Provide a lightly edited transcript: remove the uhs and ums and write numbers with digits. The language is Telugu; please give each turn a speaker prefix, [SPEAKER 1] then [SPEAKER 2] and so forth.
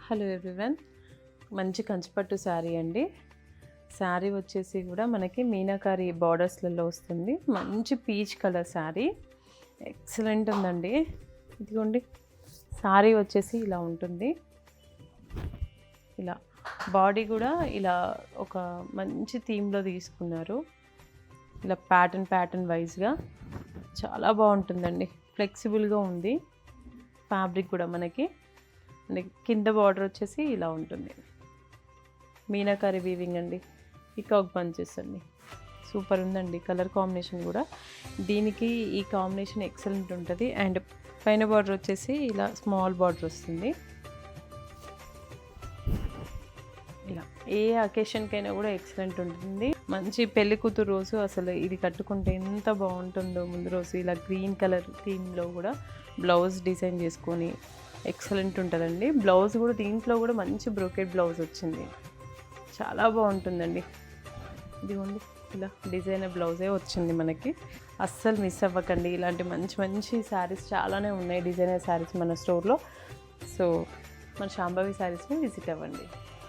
[SPEAKER 1] హలో ఎవ్రీవన్, మంచి కంచిపట్టు శారీ అండి. శారీ వచ్చేసి కూడా మనకి మీనాకారి బార్డర్స్లలో వస్తుంది. మంచి పీచ్ కలర్ శారీ, ఎక్సలెంట్ ఉందండి. ఇదిగోండి, శారీ వచ్చేసి ఇలా ఉంటుంది. ఇలా బాడీ కూడా ఇలా ఒక మంచి థీమ్లో తీసుకున్నారు. ఇలా ప్యాటర్న్ వైజ్గా చాలా బాగుంటుందండి. ఫ్లెక్సిబుల్గా ఉంది ఫ్యాబ్రిక్ కూడా మనకి. కింద బార్డర్ వచ్చేసి ఇలా ఉంటుంది. మీనాకారి వీవింగ్ అండి, పీకాక్ బంచెస్ అండి. సూపర్ ఉందండి. కలర్ కాంబినేషన్ కూడా దీనికి ఈ కాంబినేషన్ ఎక్సలెంట్ ఉంటుంది. అండ్ పైన బార్డర్ వచ్చేసి ఇలా స్మాల్ బార్డర్ వస్తుంది. ఇలా ఏ అకేషన్కైనా కూడా ఎక్సలెంట్ ఉంటుంది. మంచి పెళ్లి కూతురు రోజు అసలు ఇది కట్టుకుంటే ఎంత బాగుంటుందో. ముందు రోజు ఇలా గ్రీన్ కలర్ థీమ్లో కూడా బ్లౌజ్ డిజైన్ చేసుకొని ఎక్సలెంట్ ఉంటుందండి. బ్లౌజ్ కూడా దీంట్లో కూడా మంచి బ్రోకెట్ బ్లౌజ్ వచ్చింది, చాలా బాగుంటుందండి. ఇదిగోండి, ఇలా డిజైనర్ బ్లౌజే వచ్చింది మనకి. అస్సలు మిస్ అవ్వకండి. ఇలాంటి మంచి మంచి శారీస్ చాలానే ఉన్నాయి, డిజైనర్ శారీస్ మన స్టోర్లో. సో మన శాంభవి శారీస్ని విజిట్ అవ్వండి.